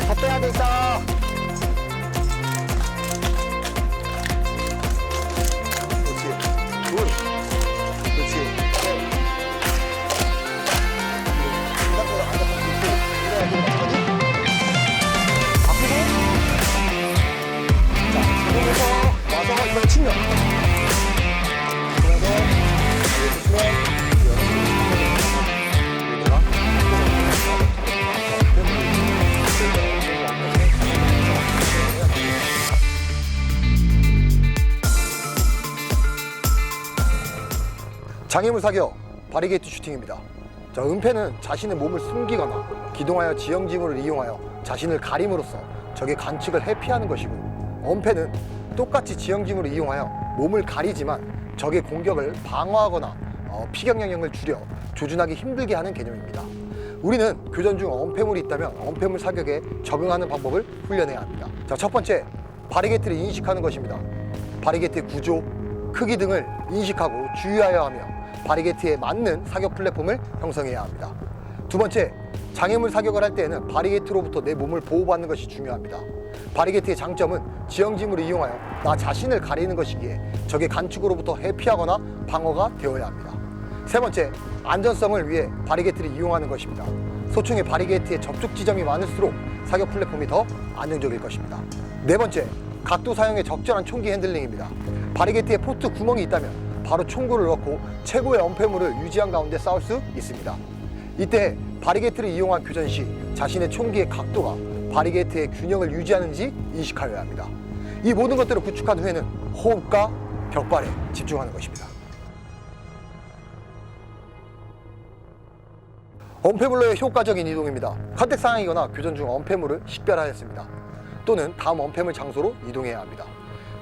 더 빼야 돼 있어. 그렇지. 굿. 그렇지. 앞으로. 자, 지금부터 와서 이걸 치면. 그래서 장애물 사격 바리게이트 슈팅입니다. 자, 은폐는 자신의 몸을 숨기거나 기동하여 지형지물을 이용하여 자신을 가림으로써 적의 관측을 회피하는 것이고, 엄폐는 똑같이 지형지물을 이용하여 몸을 가리지만 적의 공격을 방어하거나 피격 영역을 줄여 조준하기 힘들게 하는 개념입니다. 우리는 교전 중 엄폐물이 있다면 엄폐물 사격에 적응하는 방법을 훈련해야 합니다. 자, 첫 번째, 바리게이트를 인식하는 것입니다. 바리게이트의 구조, 크기 등을 인식하고 주의하여야 하며 바리게이트에 맞는 사격 플랫폼을 형성해야 합니다. 두 번째, 장애물 사격을 할 때에는 바리게이트로부터 내 몸을 보호받는 것이 중요합니다. 바리게이트의 장점은 지형지물을 이용하여 나 자신을 가리는 것이기에 적의 관측으로부터 회피하거나 방어가 되어야 합니다. 세 번째, 안전성을 위해 바리게이트를 이용하는 것입니다. 소총의 바리게이트에 접촉 지점이 많을수록 사격 플랫폼이 더 안정적일 것입니다. 네 번째, 각도 사용에 적절한 총기 핸들링입니다. 바리게이트에 포트 구멍이 있다면 바로 총구를 넣고 최고의 엄폐물을 유지한 가운데 싸울 수 있습니다. 이때 바리게이트를 이용한 교전 시 자신의 총기의 각도가 바리게이트의 균형을 유지하는지 인식하여야 합니다. 이 모든 것들을 구축한 후에는 호흡과 격발에 집중하는 것입니다. 엄폐물로의 효과적인 이동입니다. 컨택 상황이거나 교전 중 엄폐물을 식별하였습니다. 또는 다음 엄폐물 장소로 이동해야 합니다.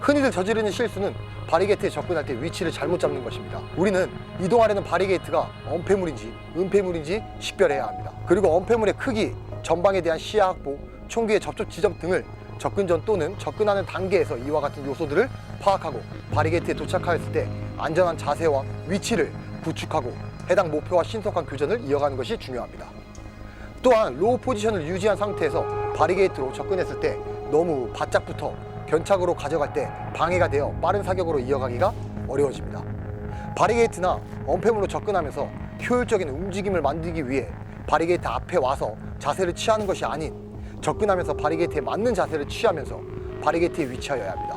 흔히들 저지르는 실수는 바리게이트에 접근할 때 위치를 잘못 잡는 것입니다. 우리는 이동하려는 바리게이트가 엄폐물인지 은폐물인지 식별해야 합니다. 그리고 엄폐물의 크기, 전방에 대한 시야 확보, 총기의 접촉 지점 등을 접근 전 또는 접근하는 단계에서 이와 같은 요소들을 파악하고 바리게이트에 도착하였을 때 안전한 자세와 위치를 구축하고 해당 목표와 신속한 교전을 이어가는 것이 중요합니다. 또한 로우 포지션을 유지한 상태에서 바리게이트로 접근했을 때 너무 바짝부터 견착으로 가져갈 때 방해가 되어 빠른 사격으로 이어가기가 어려워집니다. 바리게이트나 엄폐물로 접근하면서 효율적인 움직임을 만들기 위해 바리게이트 앞에 와서 자세를 취하는 것이 아닌 접근하면서 바리게이트에 맞는 자세를 취하면서 바리게이트에 위치하여야 합니다.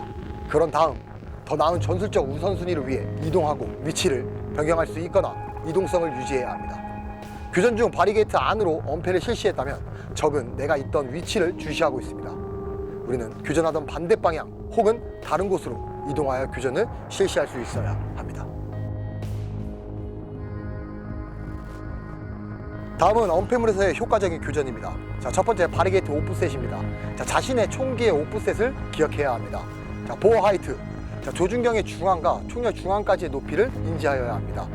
그런 다음 더 나은 전술적 우선순위를 위해 이동하고 위치를 변경할 수 있거나 이동성을 유지해야 합니다. 교전 중 바리게이트 안으로 엄폐를 실시했다면 적은 내가 있던 위치를 주시하고 있습니다. 우리는 교전하던 반대 방향 혹은 다른 곳으로 이동하여 교전을 실시할 수 있어야 합니다. 다음은 엄폐물에서의 효과적인 교전입니다. 자, 첫 번째, 바리게이트 오프셋입니다. 자, 자신의 총기의 오프셋을 기억해야 합니다. 자, 보어 하이트. 자, 조준경의 중앙과 총열 중앙까지의 높이를 인지하여야 합니다.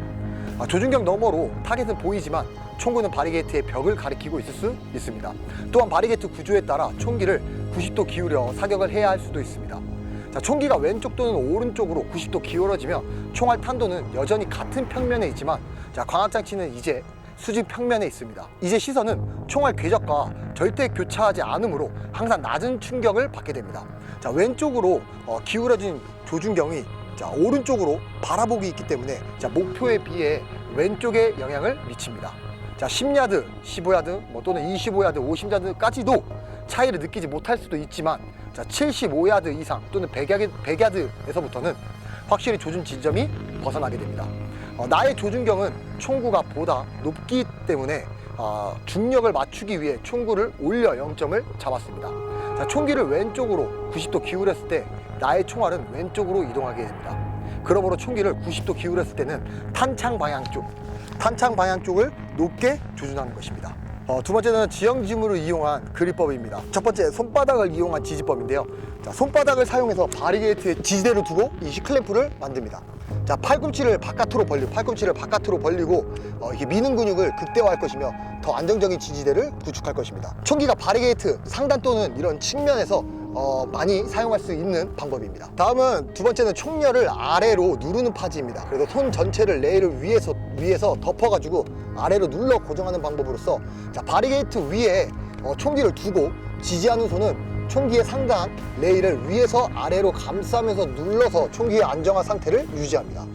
조준경 너머로 타겟은 보이지만 총구는 바리게이트의 벽을 가리키고 있을 수 있습니다. 또한 바리게이트 구조에 따라 총기를 90도 기울여 사격을 해야 할 수도 있습니다. 자, 총기가 왼쪽 또는 오른쪽으로 90도 기울어지면 총알 탄도는 여전히 같은 평면에 있지만, 자, 광학장치는 이제 수직 평면에 있습니다. 이제 시선은 총알 궤적과 절대 교차하지 않으므로 항상 낮은 충격을 받게 됩니다. 자, 왼쪽으로 기울어진 조준경이 자, 오른쪽으로 바라보기 있기 때문에 자, 목표에 비해 왼쪽에 영향을 미칩니다. 자, 10야드, 15야드, 또는 25야드, 50야드까지도 차이를 느끼지 못할 수도 있지만, 자, 75야드 이상 또는 100야드에서부터는 확실히 조준 지점이 벗어나게 됩니다. 나의 조준경은 총구가 보다 높기 때문에 중력을 맞추기 위해 총구를 올려 0점을 잡았습니다. 자, 총기를 왼쪽으로 90도 기울였을 때 나의 총알은 왼쪽으로 이동하게 됩니다. 그러므로 총기를 90도 기울였을 때는 탄창 방향 쪽을 높게 조준하는 것입니다. 두 번째는 지형지물을 이용한 그립법입니다. 첫 번째, 손바닥을 이용한 지지법인데요. 자, 손바닥을 사용해서 바리게이트의 지지대를 두고 이 C클램프를 만듭니다. 자, 팔꿈치를 바깥으로 벌리고 이렇게 미는 근육을 극대화할 것이며 더 안정적인 지지대를 구축할 것입니다. 총기가 바리게이트 상단 또는 이런 측면에서 많이 사용할 수 있는 방법입니다. 다음은 두 번째는 총열을 아래로 누르는 파지입니다. 그래서 손 전체를 레일을 위에서 덮어가지고 아래로 눌러 고정하는 방법으로서 자, 바리게이트 위에 총기를 두고 지지하는 손은 총기의 상단 레일을 위에서 아래로 감싸면서 눌러서 총기의 안정화 상태를 유지합니다.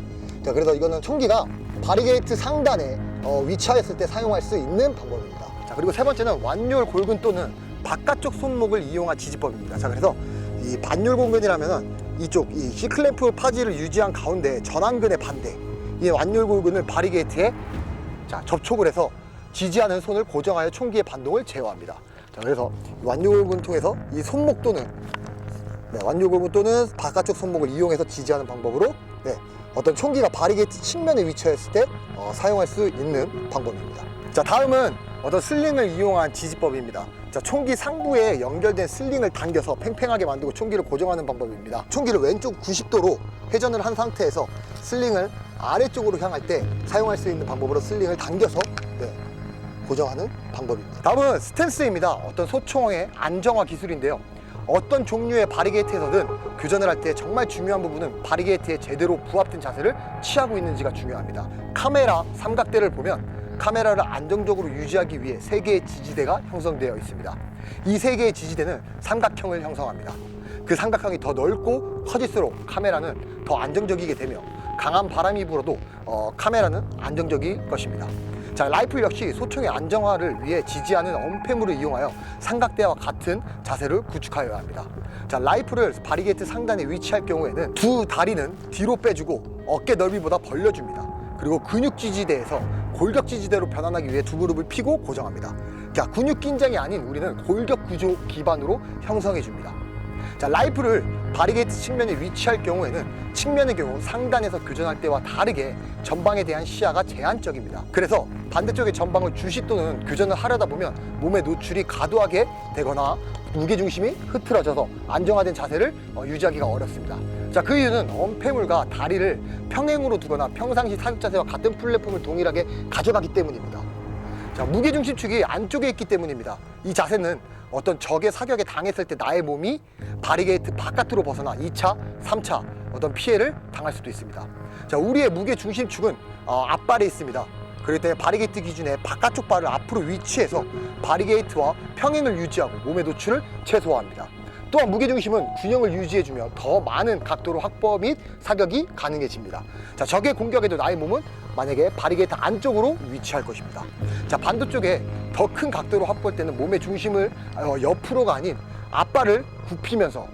자, 그래서 이거는 총기가 바리게이트 상단에 위치하였을 때 사용할 수 있는 방법입니다. 자, 그리고 세 번째는 완율 골근 또는 바깥쪽 손목을 이용한 지지법입니다. 자, 그래서 이 반율 골근이라면은 이쪽 이 C클램프 파지를 유지한 가운데 전완근의 반대 이 완율 골근을 바리게이트에 접촉을 해서 지지하는 손을 고정하여 총기의 반동을 제어합니다. 자, 그래서 완율 골근을 통해서 이 손목 또는 완율 골근 또는 바깥쪽 손목을 이용해서 지지하는 방법으로 어떤 총기가 바리게이트 측면에 위치했을 때 사용할 수 있는 방법입니다. 자, 다음은 어떤 슬링을 이용한 지지법입니다. 자, 총기 상부에 연결된 슬링을 당겨서 팽팽하게 만들고 총기를 고정하는 방법입니다. 총기를 왼쪽 90도로 회전을 한 상태에서 슬링을 아래쪽으로 향할 때 사용할 수 있는 방법으로 슬링을 당겨서 고정하는 방법입니다. 다음은 스탠스입니다. 어떤 소총의 안정화 기술인데요. 어떤 종류의 바리게이트에서든 교전을 할 때 정말 중요한 부분은 바리게이트에 제대로 부합된 자세를 취하고 있는지가 중요합니다. 카메라 삼각대를 보면 카메라를 안정적으로 유지하기 위해 3개의 지지대가 형성되어 있습니다. 이 3개의 지지대는 삼각형을 형성합니다. 그 삼각형이 더 넓고 커질수록 카메라는 더 안정적이게 되며 강한 바람이 불어도 카메라는 안정적일 것입니다. 자, 라이플 역시 소총의 안정화를 위해 지지하는 엄폐물을 이용하여 삼각대와 같은 자세를 구축하여야 합니다. 자, 라이플을 바리게이트 상단에 위치할 경우에는 두 다리는 뒤로 빼주고 어깨 넓이보다 벌려줍니다. 그리고 근육 지지대에서 골격 지지대로 변환하기 위해 두 무릎을 펴고 고정합니다. 자, 근육 긴장이 아닌 우리는 골격 구조 기반으로 형성해 줍니다. 자, 라이플을 바리게이트 측면에 위치할 경우에는 측면의 경우 상단에서 교전할 때와 다르게 전방에 대한 시야가 제한적입니다. 그래서 반대쪽의 전방을 주시 또는 교전을 하려다 보면 몸의 노출이 과도하게 되거나 무게중심이 흐트러져서 안정화된 자세를 유지하기가 어렵습니다. 자, 그 이유는 엄폐물과 다리를 평행으로 두거나 평상시 사격 자세와 같은 플랫폼을 동일하게 가져가기 때문입니다. 자, 무게중심축이 안쪽에 있기 때문입니다. 이 자세는 어떤 적의 사격에 당했을 때 나의 몸이 바리게이트 바깥으로 벗어나 2차, 3차 어떤 피해를 당할 수도 있습니다. 자, 우리의 무게중심축은 앞발에 있습니다. 그렇기 때문에 바리게이트 기준에 바깥쪽 발을 앞으로 위치해서 바리게이트와 평행을 유지하고 몸의 노출을 최소화합니다. 또한 무게중심은 균형을 유지해주며 더 많은 각도로 확보 및 사격이 가능해집니다. 자, 적의 공격에도 나의 몸은 만약에 바리게이트 안쪽으로 위치할 것입니다. 자, 반대쪽에 더 큰 각도로 확보할 때는 몸의 중심을 옆으로가 아닌 앞발을 굽히면서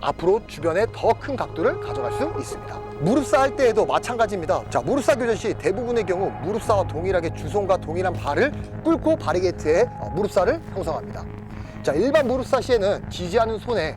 앞으로 주변에 더 큰 각도를 가져갈 수 있습니다. 무릎사 할 때에도 마찬가지입니다. 자, 무릎사 교전 시 대부분의 경우 무릎사와 동일하게 주손과 동일한 발을 꿇고 바리게이트에 무릎사를 형성합니다. 자, 일반 무릎사 시에는 지지하는 손에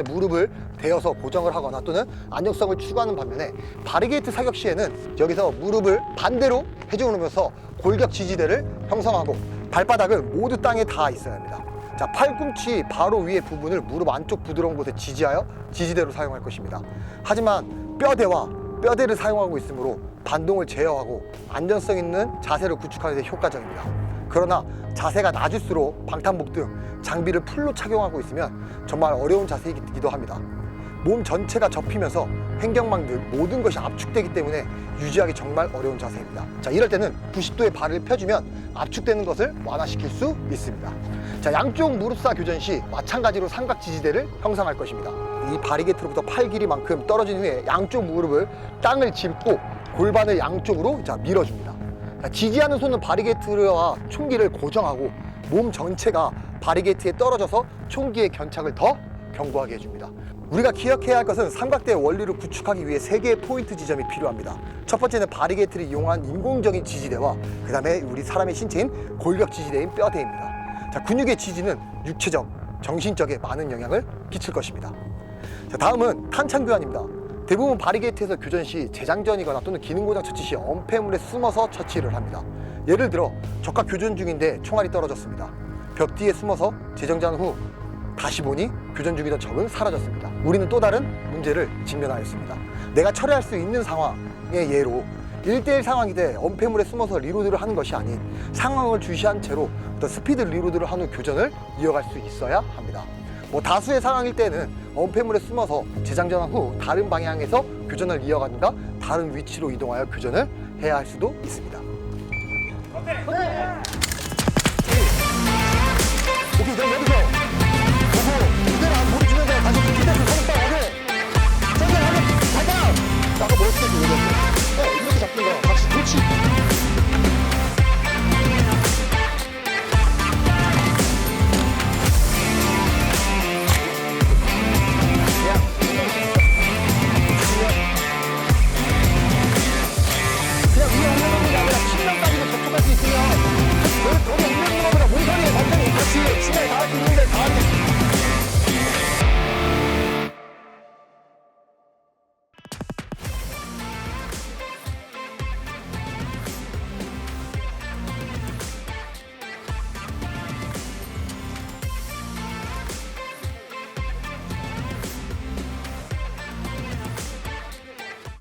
무릎을 대어서 고정을 하거나 또는 안정성을 추구하는 반면에 바리게이트 사격 시에는 여기서 무릎을 반대로 해주면서 골격 지지대를 형성하고 발바닥은 모두 땅에 닿아 있어야 합니다. 자, 팔꿈치 바로 위의 부분을 무릎 안쪽 부드러운 곳에 지지하여 지지대로 사용할 것입니다. 하지만 뼈대를 사용하고 있으므로 반동을 제어하고 안전성 있는 자세를 구축하는 데 효과적입니다. 그러나 자세가 낮을수록 방탄복 등 장비를 풀로 착용하고 있으면 정말 어려운 자세이기도 합니다. 몸 전체가 접히면서 횡격막 등 모든 것이 압축되기 때문에 유지하기 정말 어려운 자세입니다. 자, 이럴 때는 90도의 발을 펴주면 압축되는 것을 완화시킬 수 있습니다. 자, 양쪽 무릎사 교전 시 마찬가지로 삼각 지지대를 형성할 것입니다. 이 바리게이트로부터 팔 길이만큼 떨어진 후에 양쪽 무릎을 땅을 짚고 골반을 양쪽으로 밀어줍니다. 자, 지지하는 손은 바리게이트와 총기를 고정하고 몸 전체가 바리게이트에 떨어져서 총기의 견착을 더 견고하게 해줍니다. 우리가 기억해야 할 것은 삼각대의 원리를 구축하기 위해 3개의 포인트 지점이 필요합니다. 첫 번째는 바리게이트를 이용한 인공적인 지지대와 그 다음에 우리 사람의 신체인 골격 지지대인 뼈대입니다. 자, 근육의 지지는 육체적, 정신적에 많은 영향을 끼칠 것입니다. 자, 다음은 탄창 교환입니다. 대부분 바리게이트에서 교전 시 재장전이거나 또는 기능고장 처치 시 엄폐물에 숨어서 처치를 합니다. 예를 들어 적과 교전 중인데 총알이 떨어졌습니다. 벽 뒤에 숨어서 재장전 후 다시 보니 교전 중이던 적은 사라졌습니다. 우리는 또 다른 문제를 직면하였습니다. 내가 처리할 수 있는 상황의 예로 1대1 상황이 돼 엄폐물에 숨어서 리로드를 하는 것이 아닌 상황을 주시한 채로 어떤 스피드 리로드를 한 후 교전을 이어갈 수 있어야 합니다. 다수의 상황일 때는 엄폐물에 숨어서 재장전한 후 다른 방향에서 교전을 이어가든가 다른 위치로 이동하여 교전을 해야 할 수도 있습니다.